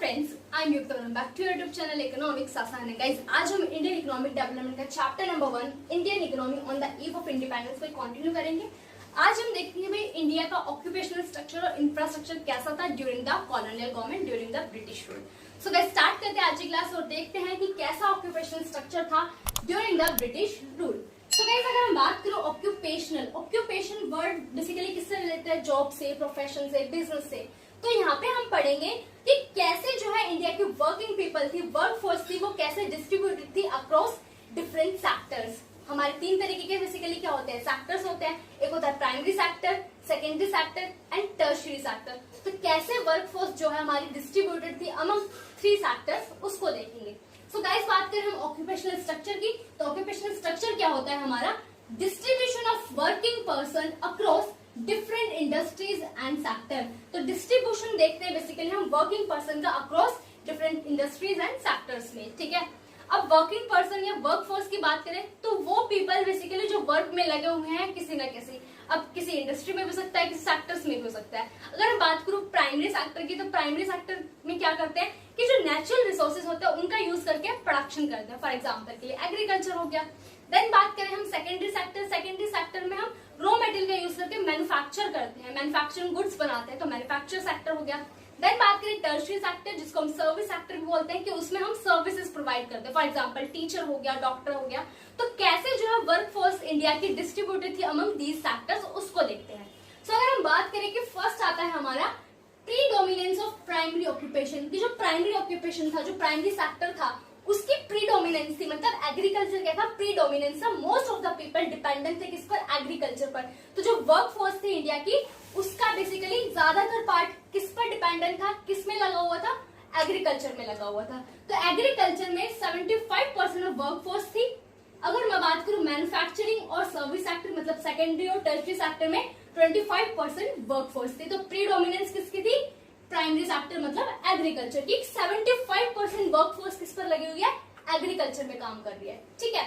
Friends, I am Yukta, welcome back to YouTube channel economics आसान है। Guys, आज हम इंडियन इकोनॉमिक डेवलपमेंट का chapter number 1 Indian economy on the eve of independence को continue करेंगे। आज हम देखेंगे भाई इंडिया का ऑक्यूपेशनल स्ट्रक्चर और इंफ्रास्ट्रक्चर कैसा था during the colonial government, during the British rule. So guys, start करते हैं आज की क्लास और देखते हैं कि कैसा ऑक्यूपेशनल स्ट्रक्चर था during the British rule. So guys, अगर हम बात करो ऑक्यूपेशन वर्ड बेसिकली किससे रिलेटेड है? जॉब से, प्रोफेशन से, बिजनेस से। तो यहाँ पे हम पढ़ेंगे कि कैसे जो है इंडिया की वर्किंग पीपल थी, वर्क फोर्स थी, वो कैसे डिस्ट्रीब्यूटेड थी अक्रॉस डिफरेंट सेक्टर्स। हमारे तीन तरीके के बेसिकली क्या होते हैं? सेक्टर्स होते हैं। एक होता है primary sector, secondary sector and tertiary sector. तो कैसे वर्क फोर्स जो है हमारी डिस्ट्रीब्यूटेड थी अमंग थ्री सेक्टर्स, उसको देखेंगे। सो गाइस, बात करें हम ऑक्यूपेशनल स्ट्रक्चर की, तो ऑक्यूपेशनल स्ट्रक्चर क्या होता है हमारा? Distribution of working person across different industries and sector. तो डिस्ट्रीब्यूशन देखते हैं बेसिकली हम वर्किंग पर्सन का across different industries and sectors में, ठीक है। अब वर्किंग पर्सन या वर्क फोर्स की बात करें तो वो पीपल बेसिकली जो वर्क में लगे हुए हैं किसी न किसी, अब किसी इंडस्ट्री में भी हो सकता है, किसी सेक्टर्स में भी हो सकता है। अगर मैं बात करूं प्राइमरी सेक्टर की, तो प्राइमरी सेक्टर में क्या करते हैं कि जो नेचुरल रिसोर्सेज होते हैं उनका यूज करके प्रोडक्शन करते हैं। फॉर एग्जाम्पल के लिए एग्रीकल्चर हो गया। देन बात करें हम सेकेंडरी सेक्टर में हम रॉ मटेरियल का यूज करके मैन्युफैक्चर करते हैं, मैन्युफैक्चरिंग गुड्स बनाते हैं, तो मैन्युफैक्चर सेक्टर हो गया। देन बात करें टर्शियरी सेक्टर, जिसको हम सर्विस सेक्टर भी बोलते हैं, कि उसमें हम सर्विसेज प्रोवाइड करते हैं। फॉर एग्जांपल टीचर हो गया, डॉक्टर हो गया। तो कैसे जो है वर्क फोर्स इंडिया की डिस्ट्रीब्यूटेड थी अमंग दीज सेक्टर्स, उसको देखते हैं। सो अगर हम बात करें कि फर्स्ट आता है हमारा प्रीडोमिनेंस ऑफ प्राइमरी ऑक्यूपेशन, की जो प्राइमरी ऑक्यूपेशन था, जो प्राइमरी सेक्टर था, उसकी प्रीडोमिनेंस थी, मतलब एग्रीकल्चर क्या था? प्रीडोमिनेंस था। Most of the people dependent थे किस पर? एग्रीकल्चर पर। तो जो वर्क फोर्स थी इंडिया की, उसका बेसिकली ज्यादातर पार्ट किस पर डिपेंडेंट था? किस में लगा हुआ था? एग्रीकल्चर में लगा हुआ था। तो एग्रीकल्चर में 75% ऑफ वर्क फोर्स थी। अगर मैं बात करूं मैन्युफैक्चरिंग और सर्विस सेक्टर, मतलब सेकेंडरी और टर्शियरी सेक्टर में 25% वर्क फोर्स थी। तो प्रीडोमिनेंस किसकी थी? प्राइमरी सेक्टर मतलब एग्रीकल्चर की। 75% वर्क फोर्स किस पर लगी हुई है? एग्रीकल्चर में काम कर रही है, ठीक है।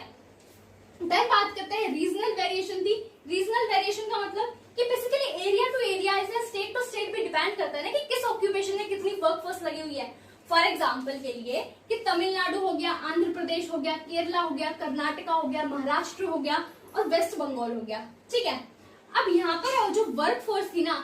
देन बात करते हैं रीजनल वेरिएशन थी। रीजनल वेरिएशन का मतलब कि बेसिकली एरिया टू एरिया, ऐसे स्टेट टू स्टेट पे डिपेंड करता है ना कि किस ऑक्यूपेशन में कितनी वर्क फोर्स लगी हुई है। फॉर एग्जाम्पल के लिए कि तमिलनाडु हो गया, आंध्र प्रदेश हो गया, केरला हो गया, कर्नाटका हो गया, महाराष्ट्र हो गया और वेस्ट बंगाल हो गया, ठीक है। अब यहाँ पर जो वर्क फोर्स थी ना,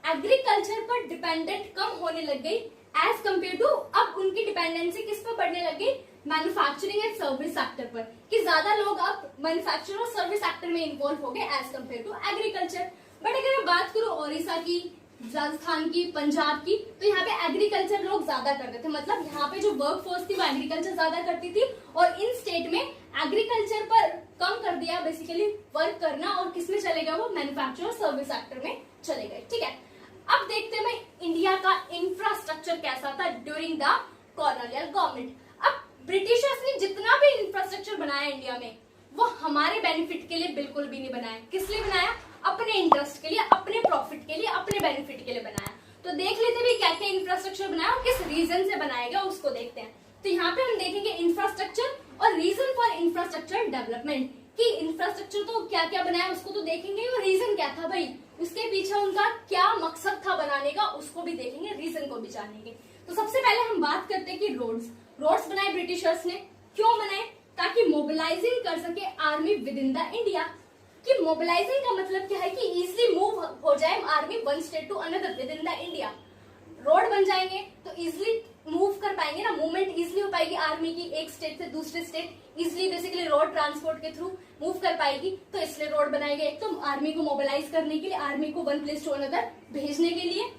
एग्रीकल्चर पर डिपेंडेंट कम होने लग गई एज कम्पेयर टू, अब उनकी डिपेंडेंसी किस पर बढ़ने लग गई? मैन्युफैक्चरिंग एंड सर्विस सेक्टर पर, कि ज्यादा लोग अब मैन्युफैक्चरिंग और सर्विस सेक्टर में इन्वॉल्व हो गए as compare to agriculture. But अगर मैं बात करूं ओडिशा की, राजस्थान की, पंजाब की, तो यहाँ पे एग्रीकल्चर लोग ज्यादा करते थे, मतलब यहाँ पे जो वर्क फोर्स थी वो एग्रीकल्चर ज्यादा करती थी, और इन स्टेट में एग्रीकल्चर पर कम कर दिया बेसिकली वर्क करना, और किसमें चले गए? वो मैन्युफैक्चर और सर्विस सेक्टर में चले गए, ठीक है। अब देखते हैं इंडिया का इंफ्रास्ट्रक्चर कैसा था ड्यूरिंग द कॉलोनियल गवर्नमेंट। अब ब्रिटिशर्स ने जितना भी इंफ्रास्ट्रक्चर बनाया इंडिया में, वो हमारे बेनिफिट के लिए बिल्कुल भी नहीं बनाया। किस लिए बनाया? अपने इंटरेस्ट के लिए, अपने प्रॉफिट के लिए, अपने बेनिफिट के लिए बनाया। तो देख लेते भी क्या क्या इंफ्रास्ट्रक्चर बनाया और किस रीजन से बनाया गया, उसको देखते हैं। तो यहाँ पे हम देखेंगे इंफ्रास्ट्रक्चर और रीजन फॉर इंफ्रास्ट्रक्चर डेवलपमेंट, कि इंफ्रास्ट्रक्चर तो क्या क्या बनाया उसको तो देखेंगे, और रीजन क्या था भाई, उसके पीछे उनका क्या मकसद था बनाने का, उसको भी देखेंगे, रीजन को भी जानेंगे। तो सबसे पहले हम बात करते हैं कि रोड्स बनाए ब्रिटिशर्स ने। क्यों बनाए? ताकि मोबिलाइजिंग कर सके army within the India. कि मोबिलाइजिंग का मतलब क्या है? कि इजिली मूव हो जाए army one state to another within the India. Road बन जाएंगे तो इजिली मूव कर पाएंगे ना, मूवमेंट इजिली हो पाएगी आर्मी की, एक स्टेट से दूसरे state easily basically road transport के थ्रू मूव कर पाएगी। तो इसलिए रोड बनाए गए, एक तो आर्मी को मोबिलाइज करने के लिए, आर्मी को वन प्लेस टू अनदर भेजने के लिए।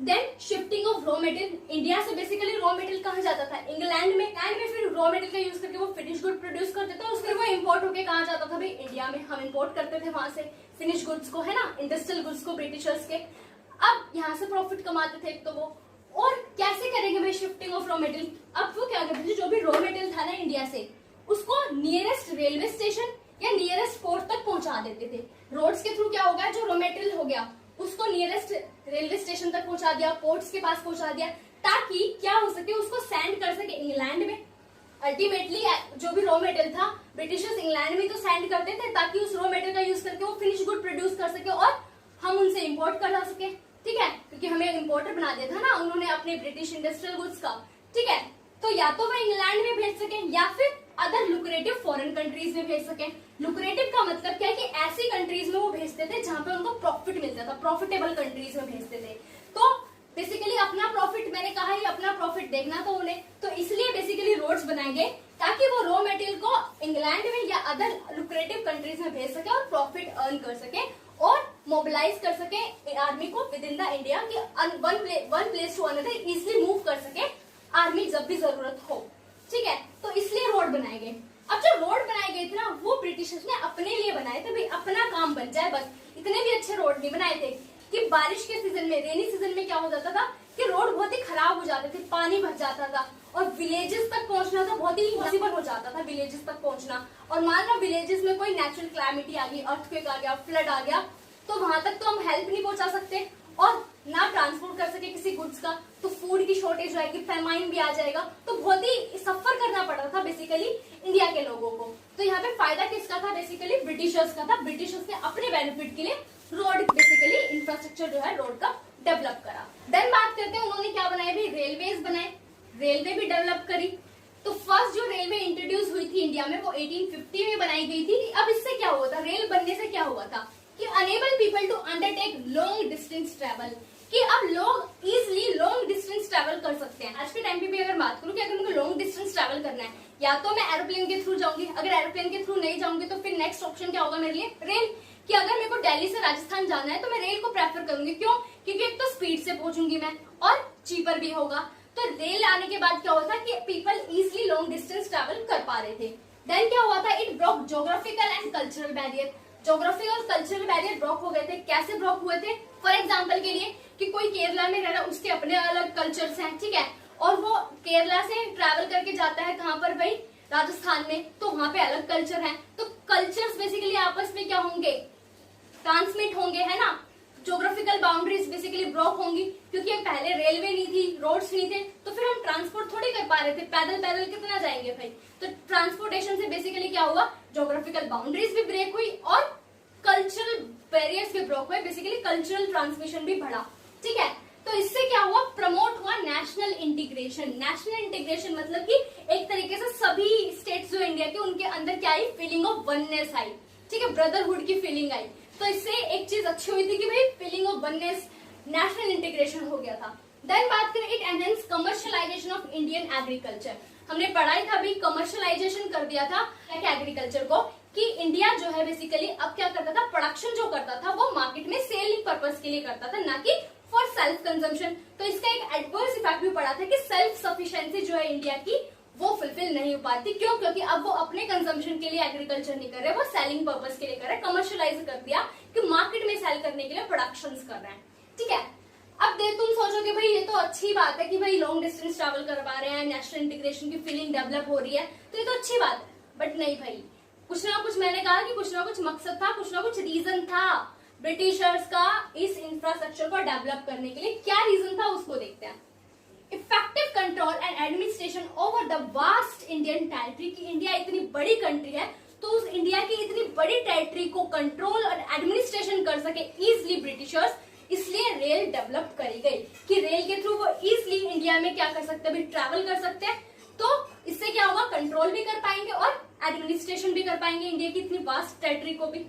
Then shifting of raw material, India से बेसिकली रॉ मटेरियल कहाँ जाता था? इंग्लैंड में फिर रॉ मटेरियल का यूज करके वो फिनिश गुड प्रोड्यूस करते थे, उसके वो इम्पोर्ट होके कहाँ जाता था भाई? इंडिया में हम इम्पोर्ट करते थे वहां से फिनिश गुड्स को, है ना, इंडस्ट्रियल गुड्स को ब्रिटिशर्स के। अब यहाँ से प्रॉफिट कमाते थे एक तो वो, और कैसे करेंगे भाई शिफ्टिंग ऑफ रॉ मटेरियल? अब वो क्या करते थे, जो भी रॉ मटेरियल था ना इंडिया से, उसको नियरेस्ट रेलवे स्टेशन या नियरेस्ट पोर्ट तक पहुंचा देते थे। रोड्स के थ्रू क्या हो गया, जो रॉ मटेरियल हो गया उसको नियरेस्ट रेलवे स्टेशन तक पहुंचा दिया, पोर्ट्स के पास पहुंचा दिया, ताकि क्या हो सके, उसको सेंड कर सके इंग्लैंड में। अल्टीमेटली जो भी रॉ मटेरियल था ब्रिटिशर्स इंग्लैंड में तो सेंड करते थे, ताकि उस रॉ मटेरियल का यूज करके वो फिनिश गुड प्रोड्यूस कर सके और हम उनसे इम्पोर्ट करा सके, ठीक है, क्योंकि हमें इम्पोर्टर बना दिया था ना उन्होंने अपने ब्रिटिश इंडस्ट्रियल गुड्स का। ठीक है। तो या तो वो इंग्लैंड में भेज सके या फिर अदर लुक्रेटिव फॉरेन कंट्रीज में भेज सके। लुक्रेटिव का मतलब क्या है कि ऐसी कंट्रीज में वो भेजते थे जहां पे उनको प्रॉफिट मिलता था, प्रॉफिटेबल कंट्रीज में भेजते थे। तो बेसिकली अपना प्रॉफिट, मैंने कहा ही अपना प्रॉफिट देखना था उन्हें, तो इसलिए बेसिकली रोड्स बनाए गए ताकि वो रॉ मटेरियल को इंग्लैंड में या अदर लुक्रेटिव कंट्रीज में भेज सके और प्रॉफिट अर्न कर सके और मोबिलाइज कर सके आर्मी को विद इन द इंडिया कि one place to another easily move कर सके आर्मी जब भी जरूरत हो। ठीक है, तो इसलिए रोड बनाए गए। अब जो रोड बनाए गए थे ना वो ब्रिटिशर्स ने अपने लिए बनाए थे, भाई अपना काम बन जाए बस। इतने भी अच्छे रोड नहीं बनाए थे कि बारिश के सीजन में, रेनी सीजन में क्या हो जाता था कि रोड बहुत ही खराब हो जाते थे, पानी भर जाता था और विलेजेस तक पहुंचना तो बहुत ही इम्पॉसिबल हो जाता था विलेजेस तक पहुंचना। और मान लो विलेजेस में कोई नेचुरल क्लैमिटी आ गई, अर्थक्वेक आ गया, फ्लड आ गया, तो वहां तक तो हम हेल्प नहीं पहुंचा सकते और ना ट्रांसपोर्ट कर सके किसी गुड्स का, तो फूड की शॉर्टेज आएगी, फेमाइन भी आ जाएगा, तो बहुत ही सफर करना पड़ा था बेसिकली इंडिया के लोगों को। तो यहाँ पे फायदा किसका था? बेसिकली ब्रिटिशर्स का था। ब्रिटिशर्स ने अपने बेनिफिट के लिए रोड, बेसिकली इंफ्रास्ट्रक्चर जो है रोड का डेवलप करा। देन बात करते हैं उन्होंने क्या बनाए भी, रेलवेज बनाए, रेलवे भी डेवलप करी। तो फर्स्ट जो रेलवे इंट्रोड्यूस हुई थी इंडिया में वो 1850 में बनाई गई थी। अब इससे क्या हुआ था, रेल बनने से क्या हुआ था कि enable people to undertake long distance travel, कि अब लोग इजिली लॉन्ग डिस्टेंस ट्रैवल कर सकते हैं। आज के टाइम पे भी अगर बात करूं कि अगर उनको लॉन्ग डिस्टेंस ट्रैवल करना है, या तो मैं एरोप्लेन के थ्रू जाऊंगी, अगर एरोप्लेन के थ्रू नहीं जाऊंगी तो फिर नेक्स्ट ऑप्शन क्या होगा मेरे लिए, रेल। कि अगर मेरे को दिल्ली से राजस्थान जाना है तो मैं रेल को प्रेफर करूंगी। क्यों? क्योंकि एक तो स्पीड से पहुंचूंगी मैं और चीपर भी होगा। तो रेल आने के बाद क्या हुआ था कि people easily long distance travel कर पा रहे थे। देन क्या हुआ था, it broke geographical and cultural barrier. Geographical और कल्चरल बैरियर ब्रोक हो गए थे। कैसे ब्रोक हुए थे? फॉर एग्जाम्पल के लिए कि कोई केरला में रह रहा है, उसके अपने अलग कल्चर्स हैं, ठीक है, और वो केरला से ट्रैवल करके जाता है कहाँ पर भाई, राजस्थान में, तो वहां पे अलग कल्चर है। तो कल्चर्स बेसिकली आपस में क्या होंगे, ट्रांसमिट होंगे, है ना। ज्योग्राफिकल बाउंड्रीज बेसिकली ब्रोक होंगी क्योंकि पहले रेलवे नहीं थी, रोड्स नहीं थे, तो फिर हम ट्रांसपोर्ट थोड़ी कर पा रहे थे, पैदल पैदल कितना जाएंगे भाई। तो ट्रांसपोर्टेशन से बेसिकली क्या हुआ, ज्योग्राफिकल बाउंड्रीज भी ब्रेक हुई और कल्चरल बैरियर्स भी ब्रोक हुए, बेसिकली कल्चरल ट्रांसमिशन भी बढ़ा। ठीक है, तो इससे क्या हुआ, प्रमोट हुआ नेशनल इंटीग्रेशन। नेशनल इंटीग्रेशन मतलब कि एक तरीके से सभी स्टेट्स जो इंडिया के, उनके अंदर क्या आई, फीलिंग ऑफ वननेस आई। ठीक है, ब्रदरहुड की फीलिंग आई। तो इससे एक चीज अच्छी हुई थी कि भाई feeling of oneness, national integration हो गया था। देन बात करें, it enhance commercialisation of Indian agriculture. हमने पढ़ाई था भी, कमर्शियलाइजेशन कर दिया था एग्रीकल्चर को, कि इंडिया जो है बेसिकली अब क्या करता था, प्रोडक्शन जो करता था वो मार्केट में सेलिंग पर्पस के लिए करता था, ना कि फॉर सेल्फ कंजम्पशन। तो इसका एक एडवर्स इफेक्ट भी पड़ा था कि सेल्फ सफिशिएंसी जो है इंडिया की वो फुलफिल नहीं हो पाती। क्यों? क्योंकि अब वो अपने कंजम्पशन के लिए एग्रीकल्चर नहीं कर रहे, वो सेलिंग पर्पस के लिए कर रहे, कमर्शियलाइज कर दिया कि मार्केट में सेल करने के लिए प्रोडक्शन कर रहे हैं। ठीक है, अब तुम सोचोगे भाई ये तो अच्छी बात है कि भाई लॉन्ग डिस्टेंस ट्रैवल कर पा रहे हैं, नेशनल इंटीग्रेशन की फीलिंग डेवलप हो रही है, तो ये तो अच्छी बात है। बट नहीं भाई, कुछ ना कुछ, मैंने कहा कि कुछ ना कुछ मकसद था, कुछ ना कुछ रीजन था ब्रिटिशर्स का इस इंफ्रास्ट्रक्चर को डेवलप करने के लिए। क्या रीजन था उसको देखते हैं। Effective control and administration over the vast Indian territory, की इंडिया इतनी बड़ी कंट्री है तो उस इंडिया की इतनी बड़ी टेरिटरी को कंट्रोल और एडमिनिस्ट्रेशन कर सके इजिली ब्रिटिशर्स, इसलिए रेल डेवलप करी गई कि रेल के थ्रू वो इजिली इंडिया में क्या कर सकते हैं, ट्रैवल कर सकते हैं। तो इससे क्या होगा, कंट्रोल भी कर पाएंगे और एडमिनिस्ट्रेशन भी कर पाएंगे इंडिया की इतनी वास्ट टेरिटरी को भी।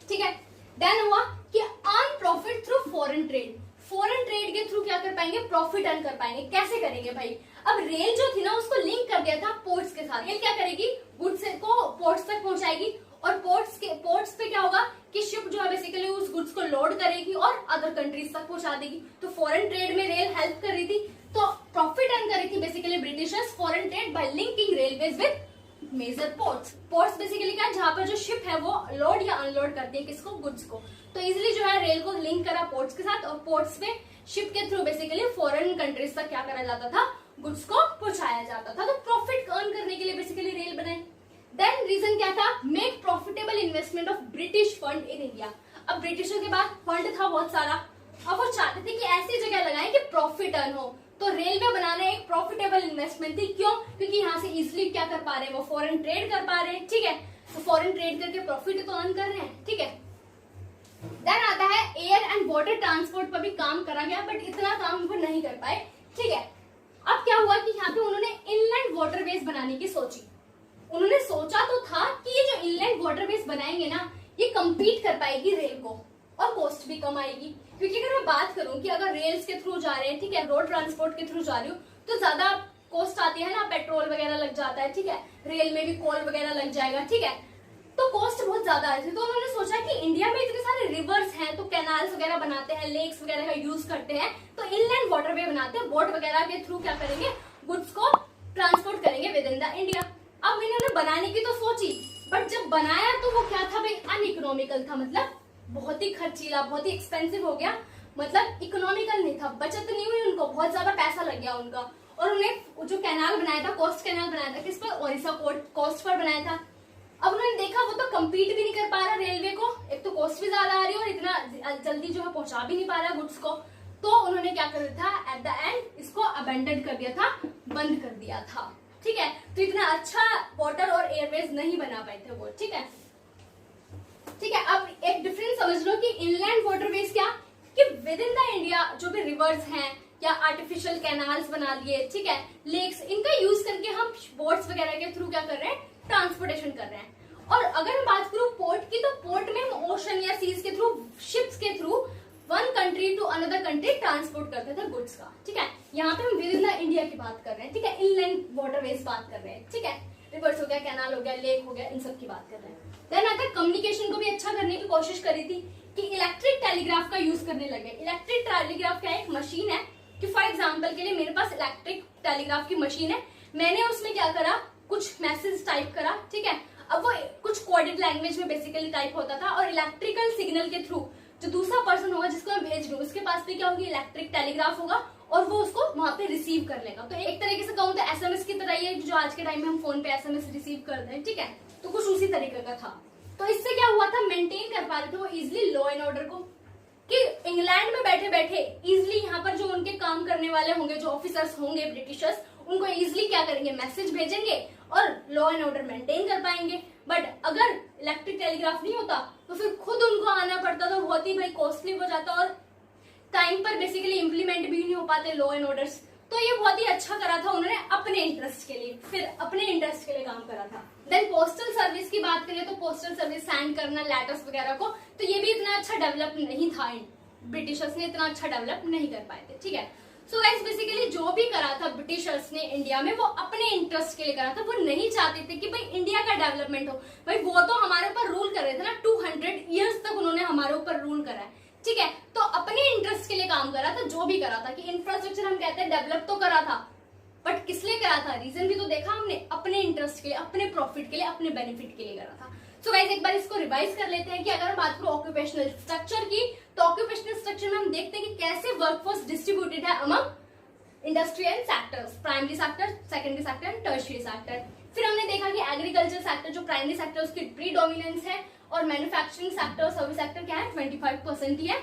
ठीक है, देन हुआ कि earn profit through foreign trade. Foreign trade के थ्रू क्या कर पाएंगे, प्रॉफिट अर्न कर पाएंगे। कैसे करेंगे भाई, अब रेल जो थी ना उसको लिंक कर दिया था पोर्ट्स के साथ। रेल क्या करेगी, गुड्स को पोर्ट्स तक पहुंचाएगी और पोर्ट्स पे क्या होगा कि शिप जो है बेसिकली उस गुड्स को लोड करेगी और अदर कंट्रीज तक पहुंचा देगी। तो फॉरेन ट्रेड में रेल हेल्प कर रही थी, तो प्रॉफिट अर्न कर रही थी basically Britishers foreign trade by linking railways with major ports. Ports basically क्या, जहां पर जो शिप है वो लोड या अनलोड करती है किसको, गुड्स को। तो इजिली जो है रेल को लिंक करा पोर्ट्स के साथ और पोर्ट्स पे शिप के थ्रू बेसिकली फॉरेन कंट्रीज तक क्या करा जाता था, गुड्स को पहुंचाया जाता था। तो प्रॉफिट अर्न करने के लिए बेसिकली रेल बनाए। देन रीजन क्या था, make profitable investment of British fund in India. अब ब्रिटिशों के पास फंड था बहुत सारा, अब वो चाहते थे कि ऐसी जगह लगाएं कि प्रॉफिट अर्न हो। तो रेलवे बनाना एक प्रॉफिटेबल इन्वेस्टमेंट थी। क्यों? क्योंकि यहाँ से इजिली क्या कर पा रहे हैं, वो फॉरेन ट्रेड कर पा रहे हैं। ठीक है, तो फॉरेन ट्रेड करके प्रॉफिट तो अर्न कर रहे हैं। ठीक है, देन आता है एयर एंड वाटर ट्रांसपोर्ट पर भी काम करा गया, बट इतना काम वो नहीं कर पाए। ठीक है, अब क्या हुआ कि वाटरवेज बनाने की सोची। उन्होंने सोचा तो था कि ये जो इनलैंड वाटरवेज बनाएंगे ना, ये कम्पीट कर पाएगी रेल को और कॉस्ट भी कम आएगी। क्योंकि अगर मैं बात करूं कि अगर रेल्स के थ्रू जा रहे हैं, ठीक है, रोड ट्रांसपोर्ट के थ्रू जा रही हूँ, तो ज्यादा कॉस्ट आती है ना, पेट्रोल वगैरह लग जाता है, ठीक है, रेल में भी कोल वगैरह लग जाएगा, ठीक है, तो कॉस्ट बहुत ज्यादा आती है। तो उन्होंने सोचा कि इंडिया में इतने सारे रिवर्स हैं, तो कैनाल्स वगैरह बनाते हैं, लेक्स वगैरह का यूज करते हैं, तो इनलैंड वाटरवे बनाते हैं, बोट वगैरह के थ्रू क्या करेंगे, गुड्स को ट्रांसपोर्ट करेंगे विद इन द इंडिया। अब इन्होंने बनाने की तो सोची, बट जब बनाया तो वो क्या था भाई, अनइकोनॉमिकल था, मतलब बहुत ही खर्चीला, बहुत ही एक्सपेंसिव हो गया, मतलब इकोनॉमिकल नहीं था, बचत नहीं हुई उनको, बहुत ज्यादा पैसा लग गया उनका। और उन्हें जो कैनाल बनाया था, कोस्ट कैनाल बनाया था, किस पर, ओडिशा कोस्ट पर बनाया था। अब उन्होंने देखा वो तो कम्पीट भी नहीं कर पा रहा रेलवे को, एक तो कॉस्ट भी ज्यादा आ रही है और इतना जल्दी जो है पहुंचा भी नहीं पा रहा गुड्स को, तो उन्होंने क्या कर दिया था, एट द एंड इसको अबेंडन कर दिया था, बंद कर दिया था, ठीक है। तो इतना अच्छा वाटर और एयरवेज नहीं बना पाए थे वो, ठीक है, ठीक है। अब एक डिफरेंस समझ लो कि इनलैंड वाटरवेज क्या, कि विद इन द इंडिया जो भी रिवर्स हैं या आर्टिफिशियल कैनाल्स बना लिए, ठीक है, लेक्स, इनका यूज करके हम बोट्स वगैरह के थ्रू क्या कर रहे हैं, ट्रांसपोर्टेशन कर रहे हैं। और अगर मैं बात करूं पोर्ट की, तो पोर्ट में हम ओशन या सीज के थ्रू, शिप्स के through one country to another country transport करते थे गुड्स का, ठीक है। यहाँ पे हम विद इन द इंडिया की बात कर रहे हैं, ठीक है, इनलैंड वाटरवेज बात कर रहे हैं, ठीक है, रिवर्स हो गया, कैनाल हो गया, लेक हो गया, इन सब की बात कर रहे हैं। देन आता है कम्युनिकेशन को भी अच्छा करने की कोशिश करी थी कि इलेक्ट्रिक टेलीग्राफ का यूज करने लगे। इलेक्ट्रिक टेलीग्राफ क्या है, एक मशीन है कि फॉर एग्जाम्पल के लिए मेरे पास इलेक्ट्रिक टेलीग्राफ की मशीन है, मैंने उसमें क्या करा, कुछ मैसेज टाइप करा, ठीक है। अब वो कुछ कोडेड लैंग्वेज में बेसिकली टाइप होता था, और इलेक्ट्रिकल सिग्नल के थ्रू जो दूसरा पर्सन होगा जिसको मैं भेज रही हूँ, उसके पास भी क्या होगी, इलेक्ट्रिक टेलीग्राफ होगा, और वो उसको वहां पे रिसीव कर लेगा। तो एक तरीके से कहूँ तो एसएमएस की तरह ही है, जो आज के टाइम में हम फोन पे एसएमएस रिसीव करते हैं, ठीक है, तो कुछ उसी तरीके का था। तो इससे क्या हुआ था, मेंटेन कर पा रहे थे वो इजिली लॉ एंड ऑर्डर को, कि इंग्लैंड में बैठे बैठे इजिली यहाँ पर जो उनके काम करने वाले होंगे, जो ऑफिसर्स होंगे ब्रिटिशर्स, उनको इजिली क्या करेंगे, मैसेज भेजेंगे और लॉ एंड ऑर्डर मेंटेन कर पाएंगे। बट अगर इलेक्ट्रिक टेलीग्राफ नहीं होता तो फिर खुद उनको आना पड़ता, तो बहुत ही भाई कॉस्टली हो जाता और टाइम पर बेसिकली इम्प्लीमेंट भी नहीं हो पाते लॉ एंड ऑर्डर्स। तो ये बहुत ही अच्छा करा था उन्होंने अपने इंटरेस्ट के लिए, फिर अपने इंटरेस्ट के लिए काम करा था। देन पोस्टल सर्विस की बात करें तो पोस्टल सर्विस सेंड करना लेटर्स वगैरह को, तो ये भी इतना अच्छा डेवलप नहीं था, ब्रिटिशर्स ने इतना अच्छा डेवलप नहीं कर पाए थे, ठीक है। सो गाइस बेसिकली जो भी करा था ब्रिटिशर्स ने इंडिया में, वो अपने इंटरेस्ट के लिए करा था, वो नहीं चाहते थे कि भाई इंडिया का डेवलपमेंट हो। भाई वो तो हमारे ऊपर रूल कर रहे थे ना, 200 ईयर्स तक उन्होंने हमारे ऊपर रूल करा है, ठीक है। तो अपने इंटरेस्ट के लिए काम करा था, जो भी करा था, कि इंफ्रास्ट्रक्चर हम कहते हैं डेवलप तो करा था, बट किस लिए करा था, रीजन भी तो देखा हमने, अपने इंटरेस्ट के लिए, अपने प्रॉफिट के लिए, अपने बेनिफिट के लिए करा था। सो गाइस एक बार इसको रिवाइज कर लेते हैं कि अगर बात करो ऑक्यूपेशनल स्ट्रक्चर की, तो ऑक्यूपेशनल स्ट्रक्चर में हम देखते हैं कि कैसे वर्कफोर्स डिस्ट्रीब्यूटेड है among industrial sectors, primary sector, secondary sector and tertiary sector. फिर हमने देखा कि एग्रीकल्चर सेक्टर जो प्राइमरी सेक्टर उसकी प्रीडोमिनेंस है, और मैन्युफैक्चरिंग सेक्टर और सर्विस सेक्टर क्या है, 25% ही है।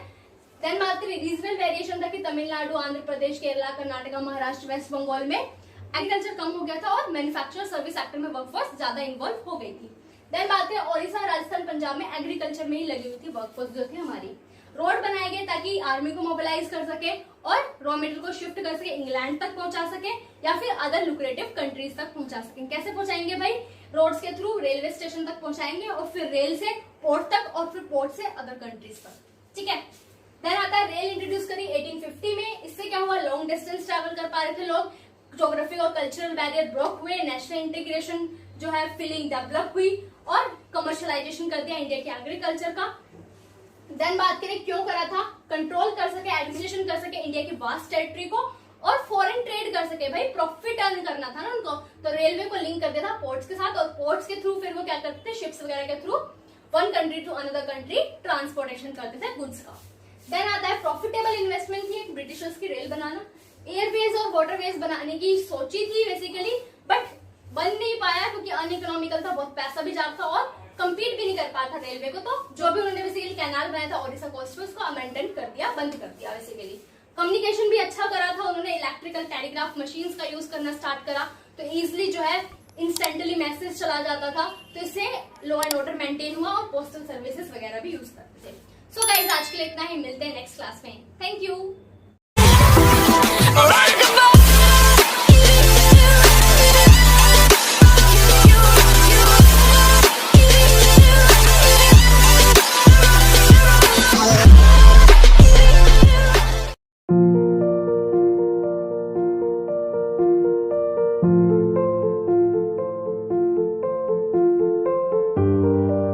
देन बात करें रीजनल वेरिएशन था कि तमिलनाडु, आंध्र प्रदेश, केरला, कर्नाटका, महाराष्ट्र, वेस्ट बंगाल में एग्रीकल्चर कम हो गया था और मैन्युफैक्चर सर्विस सेक्टर में वर्कफोर्स ज्यादा इन्वॉल्व हो गई थी। देन बात करें ओडिशा, राजस्थान, पंजाब में एग्रीकल्चर में ही लगी हुई थी वर्कफोर्स जो थी हमारी। रोड बनाए गए ताकि आर्मी को मोबिलाइज कर सके और रॉ मटेरियल को शिफ्ट कर सके, इंग्लैंड तक पहुंचा सके या फिर अदर लुक्रेटिव कंट्रीज तक पहुंचा सके। कैसे पहुंचाएंगे भाई, रोड्स के थ्रू रेलवे स्टेशन तक पहुंचाएंगे और फिर रेल से पोर्ट तक और फिर पोर्ट से अदर कंट्रीज तक, ठीक है। देन आता है रेल इंट्रोड्यूस करी 1850 में। इससे क्या हुआ, लॉन्ग डिस्टेंस ट्रेवल कर पा रहे थे लोग, ज्योग्राफिक और कल्चरल बैरियर ब्रोक हुए, नेशनल इंटीग्रेशन जो है फीलिंग डेवलप हुई और कमर्शियलाइजेशन कर दिया इंडिया के एग्रीकल्चर का। देन बात करें क्यों करा था, कंट्रोल कर सके, एडमिनिस्ट्रेशन कर सके इंडिया की वास्ट टेरिटरी को और फॉरेन ट्रेड कर सके, भाई प्रॉफिट अर्न करना था ना उनको, तो रेलवे को लिंक कर दिया था पोर्ट्स के साथ और पोर्ट्स के थ्रू फिर वो क्या करते थे, शिप्स वगैरह के through one country to another country transportation करते थे गुड्स का। देन आता है प्रॉफिटेबल इन्वेस्टमेंट थी ब्रिटिशर्स की रेल बनाना, एयरवेज और वाटरवेज बनाने की सोची थी बेसिकली, बट बन नहीं पाया क्योंकि अनइकोनॉमिकल था, बहुत पैसा भी ज्यादा था और कंपीट भी नहीं कर पाया था रेलवे को। तो जो भी उन्होंने बेसिकली कैनाल बनाया था ओडिशा कोस्ट पे, उसको अमेंडन कर दिया, बंद कर दिया बेसिकली। कम्युनिकेशन भी अच्छा करा था उन्होंने, इलेक्ट्रिकल टेलीग्राफ मशीन्स का यूज करना स्टार्ट करा, तो इजिली जो है इंस्टेंटली मैसेज चला जाता था, तो इससे लॉ एंड ऑर्डर मेंटेन हुआ और पोस्टल सर्विसेज वगैरह भी यूज करते थे। सो गाइस आज के लिए इतना ही, मिलते हैं नेक्स्ट क्लास में। Thank you.